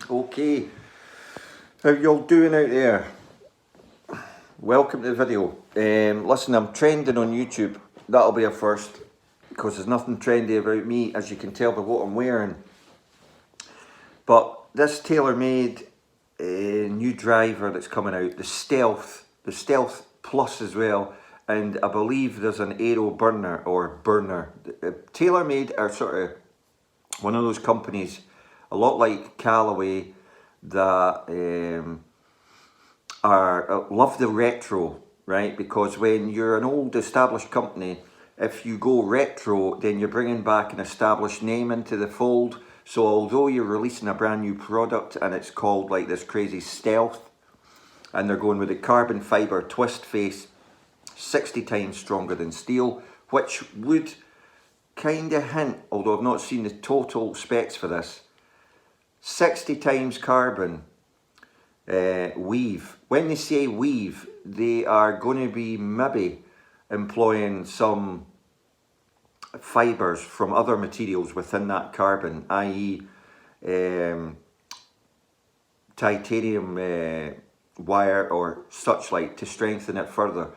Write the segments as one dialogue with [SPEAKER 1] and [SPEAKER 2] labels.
[SPEAKER 1] Okay, how y'all doing out there? Welcome to the video. Listen, I'm trending on YouTube. That'll be a first because there's nothing trendy about me, as you can tell by what I'm wearing. But this TaylorMade new driver that's coming out, the Stealth Plus as well, and I believe there's an aero burner or burner. TaylorMade are sort of one of those companies, a lot like Callaway, that love the retro, right? Because when you're an old established company, if you go retro, then you're bringing back an established name into the fold. So although you're releasing a brand new product and it's called like this crazy Stealth, and they're going with a carbon fiber twist face, 60 times stronger than steel, which would kind of hint, although I've not seen the total specs for this, 60 times carbon weave. When they say weave, they are going to be maybe employing some fibers from other materials within that carbon, i.e. titanium wire or such like, to strengthen it further.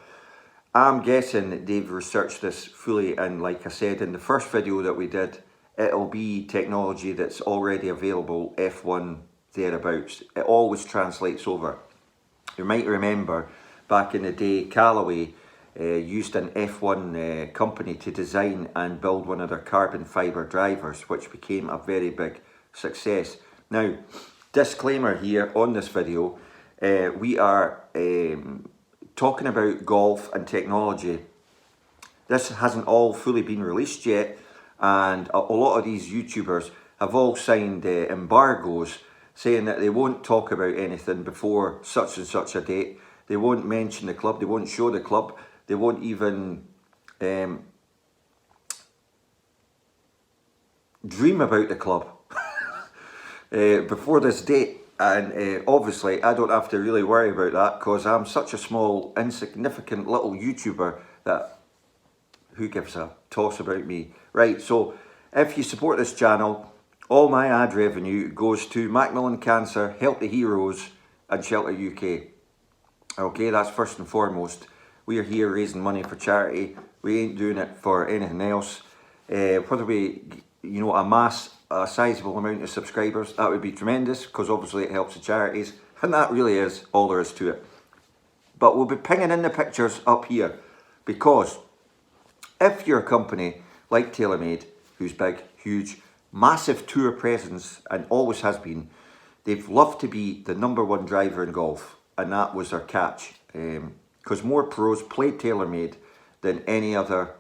[SPEAKER 1] I'm guessing that they've researched this fully, and like I said in the first video that we did, it'll be technology that's already available, F1 thereabouts. It always translates over. You might remember back in the day, Callaway used an F1 company to design and build one of their carbon fiber drivers, which became a very big success. Now, disclaimer here on this video, we are talking about golf and technology. This hasn't all fully been released yet, and a lot of these YouTubers have all signed embargoes saying that they won't talk about anything before such and such a date. They won't mention the club, they won't show the club, they won't even dream about the club before this date. And obviously I don't have to really worry about that because I'm such a small, insignificant little YouTuber that who gives a toss about me? Right, so if you support this channel, all my ad revenue goes to Macmillan Cancer, Help the Heroes and Shelter UK. Okay, that's first and foremost. We are here raising money for charity. We ain't doing it for anything else. Whether we, amass a sizable amount of subscribers, that would be tremendous because obviously it helps the charities, and that really is all there is to it. But we'll be pinging in the pictures up here because if you're a company like TaylorMade, who's big, huge, massive tour presence and always has been, they've loved to be the #1 driver in golf, and that was their catch. Because more pros play TaylorMade than any other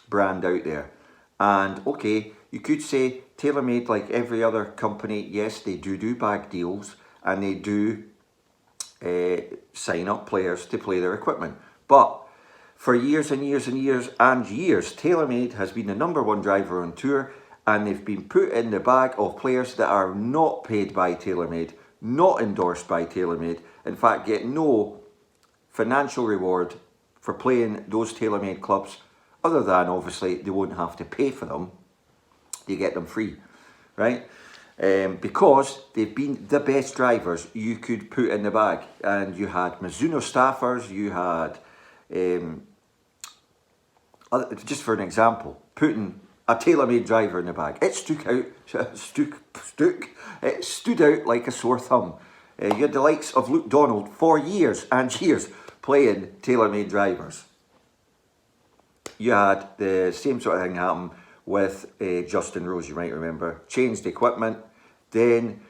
[SPEAKER 1] brand out there. And okay, you could say TaylorMade, like every other company, yes, they do bag deals and they do sign up players to play their equipment. But for years and years and years and years, TaylorMade has been the #1 driver on tour, and they've been put in the bag of players that are not paid by TaylorMade, not endorsed by TaylorMade, in fact get no financial reward for playing those TaylorMade clubs, other than obviously they won't have to pay for them, they get them free, right? Because they've been the best drivers you could put in the bag. And you had Mizuno staffers, you had, just for an example, putting a TaylorMade driver in the bag, it stood out like a sore thumb. You had the likes of Luke Donald for years and years playing TaylorMade drivers. You had the same sort of thing happen with Justin Rose, you might remember. Changed equipment, then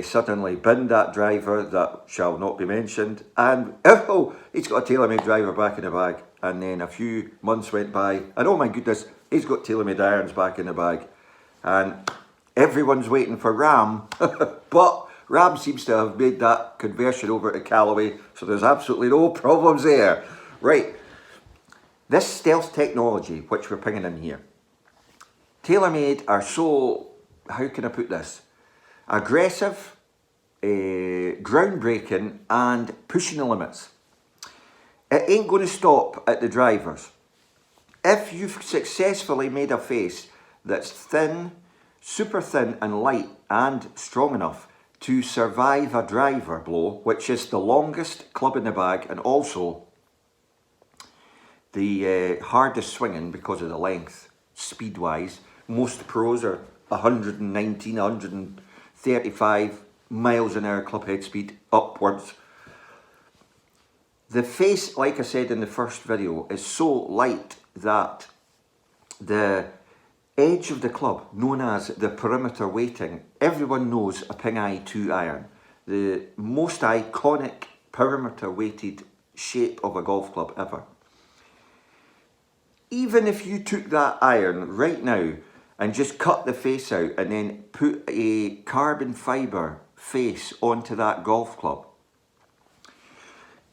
[SPEAKER 1] suddenly binned that driver that shall not be mentioned, and oh, he's got a TaylorMade driver back in the bag. And then a few months went by, and oh my goodness, he's got TaylorMade irons back in the bag. And everyone's waiting for Ram, but Ram seems to have made that conversion over to Callaway, so there's absolutely no problems there. Right, this stealth technology, which we're pinging in here, TaylorMade are so, how can I put this, aggressive, groundbreaking and pushing the limits. It ain't going to stop at the drivers. If you've successfully made a face that's thin, super thin and light and strong enough to survive a driver blow, which is the longest club in the bag and also the hardest swinging because of the length, speed-wise. Most pros are 119, 135 miles an hour club head speed upwards. The face, like I said in the first video, is so light that the edge of the club, known as the perimeter weighting, everyone knows a Ping Eye 2 iron, the most iconic perimeter weighted shape of a golf club ever. Even if you took that iron right now and just cut the face out and then put a carbon fibre face onto that golf club,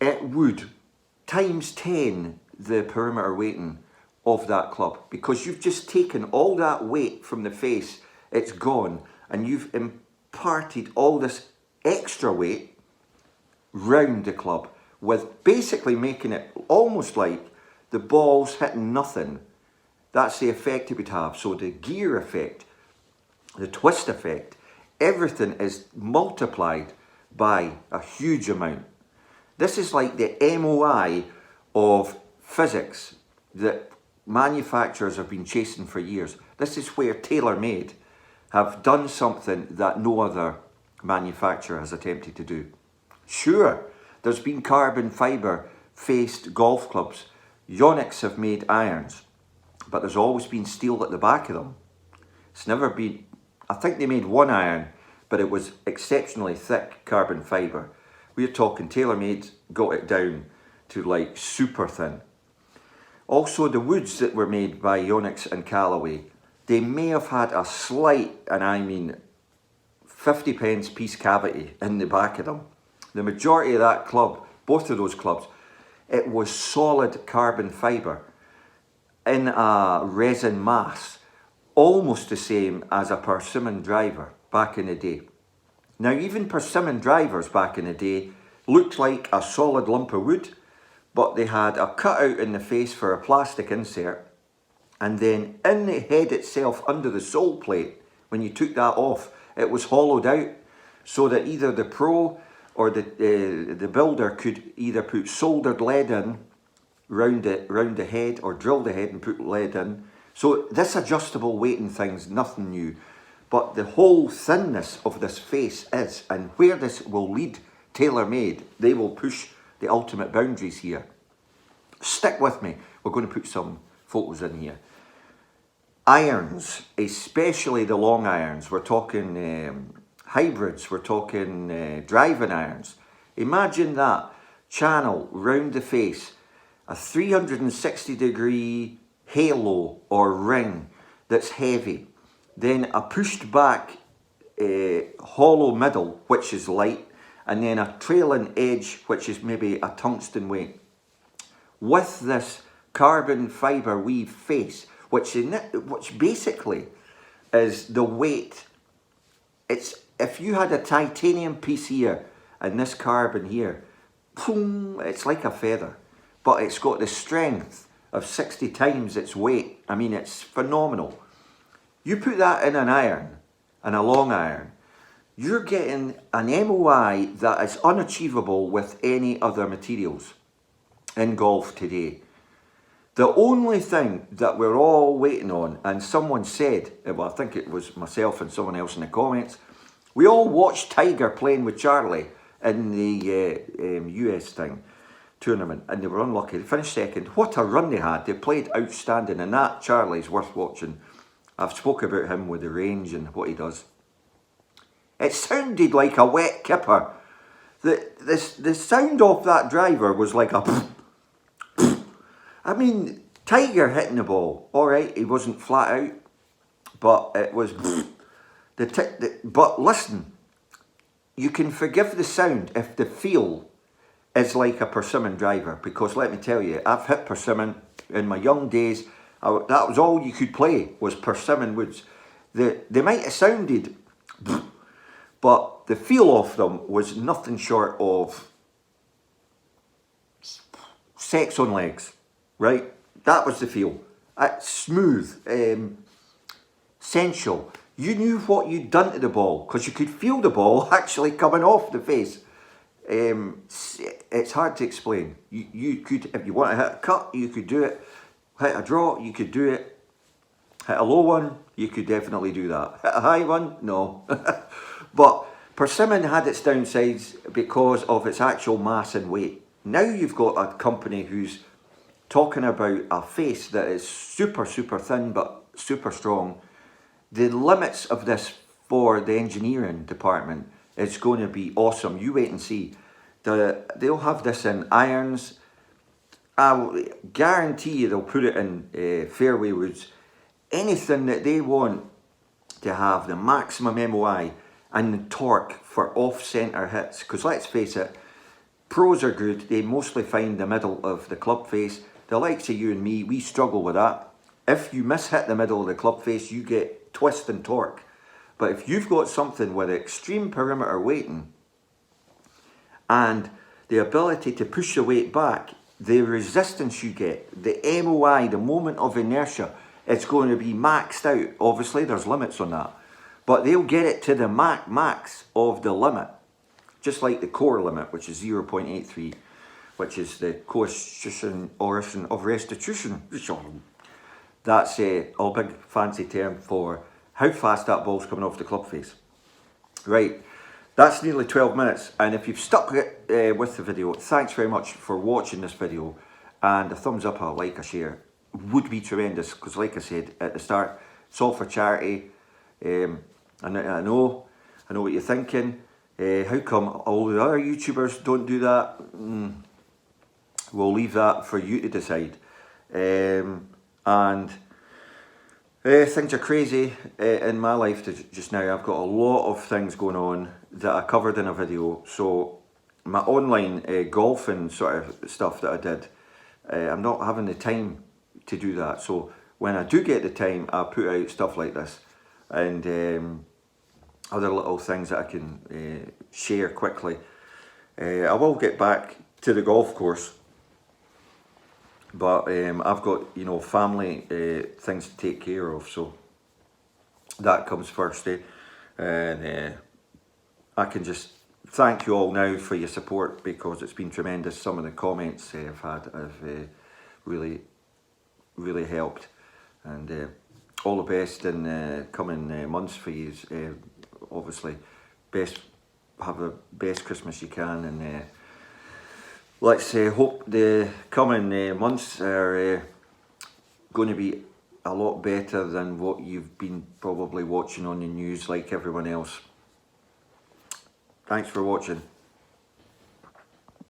[SPEAKER 1] it would times 10 the perimeter weighting of that club, because you've just taken all that weight from the face, it's gone, and you've imparted all this extra weight round the club, with basically making it almost like the ball's hitting nothing. That's the effect it would have. So the gear effect, the twist effect, everything is multiplied by a huge amount. This is like the MOI of physics that manufacturers have been chasing for years. This is where TaylorMade have done something that no other manufacturer has attempted to do. Sure, there's been carbon fibre faced golf clubs. Yonex have made irons, but there's always been steel at the back of them. It's never been, I think they made one iron, but it was exceptionally thick carbon fibre. We're talking TaylorMade got it down to like super thin. Also, the woods that were made by Yonex and Callaway, they may have had a slight, and I mean 50 pence piece cavity in the back of them. The majority of that club, both of those clubs, it was solid carbon fibre in a resin mass, almost the same as a persimmon driver back in the day. Now, even persimmon drivers back in the day looked like a solid lump of wood, but they had a cutout in the face for a plastic insert, and then in the head itself, under the sole plate, when you took that off, it was hollowed out, so that either the pro or the builder could either put soldered lead in round the head, or drill the head and put lead in. So this adjustable weighting thing's nothing new, but the whole thinness of this face is, and where this will lead TaylorMade, they will push the ultimate boundaries here. Stick with me, we're going to put some photos in here. Irons, especially the long irons, we're talking hybrids, we're talking driving irons. Imagine that channel round the face, a 360-degree halo or ring that's heavy, then a pushed back hollow middle, which is light, and then a trailing edge, which is maybe a tungsten weight. With this carbon fibre weave face, which basically is the weight. It's, if you had a titanium piece here and this carbon here, boom, it's like a feather, but it's got the strength of 60 times its weight. I mean, it's phenomenal. You put that in an iron, and a long iron, you're getting an MOI that is unachievable with any other materials in golf today. The only thing that we're all waiting on, and someone said, well, I think it was myself and someone else in the comments, we all watched Tiger playing with Charlie in the US tournament, and they were unlucky. They finished second. What a run they had. They played outstanding, and that Charlie's worth watching. I've spoke about him with the range and what he does. It sounded like a wet kipper. The sound of that driver was like a... I mean, Tiger hitting the ball, all right, he wasn't flat out, but it was... But listen, you can forgive the sound if the feel is like a persimmon driver, because let me tell you, I've hit persimmon in my young days. That was all you could play, was persimmon woods. They might have sounded, but the feel of them was nothing short of sex on legs, right? That was the feel. Smooth, sensual. You knew what you'd done to the ball because you could feel the ball actually coming off the face. It's hard to explain. You could, if you want to hit a cut, you could do it. Hit a draw, you could do it. Hit a low one, you could definitely do that. Hit a high one, no. But persimmon had its downsides because of its actual mass and weight. Now you've got a company who's talking about a face that is super, super thin but super strong. The limits of this for the engineering department is going to be awesome. You wait and see. They'll have this in irons. I guarantee you they'll put it in fairway woods. Anything that they want to have the maximum MOI and the torque for off-centre hits. Because let's face it, pros are good. They mostly find the middle of the club face. The likes of you and me, we struggle with that. If you miss-hit the middle of the club face, you get twist and torque. But if you've got something with extreme perimeter weighting and the ability to push the weight back, the resistance you get, the MOI, the moment of inertia, it's going to be maxed out. Obviously, there's limits on that. But they'll get it to the max of the limit. Just like the core limit, which is 0.83, which is the coefficient of restitution. That's a big fancy term for how fast that ball's coming off the club face. Right, that's nearly 12 minutes. And if you've stuck with the video, thanks very much for watching this video. And a thumbs up, a like, a share would be tremendous. Because like I said at the start, it's all for charity. And I know what you're thinking. How come all the other YouTubers don't do that? We'll leave that for you to decide. Things are crazy in my life just now. I've got a lot of things going on that I covered in a video. So my online golfing sort of stuff that I did, I'm not having the time to do that. So when I do get the time, I put out stuff like this and other little things that I can share quickly. I will get back to the golf course, but I've got, family things to take care of, so that comes first. And I can just thank you all now for your support, because it's been tremendous. Some of the comments I've had have really helped, and all the best in coming months for you. Obviously, have the best Christmas you can, and let's hope the coming months are going to be a lot better than what you've been probably watching on the news like everyone else. Thanks for watching.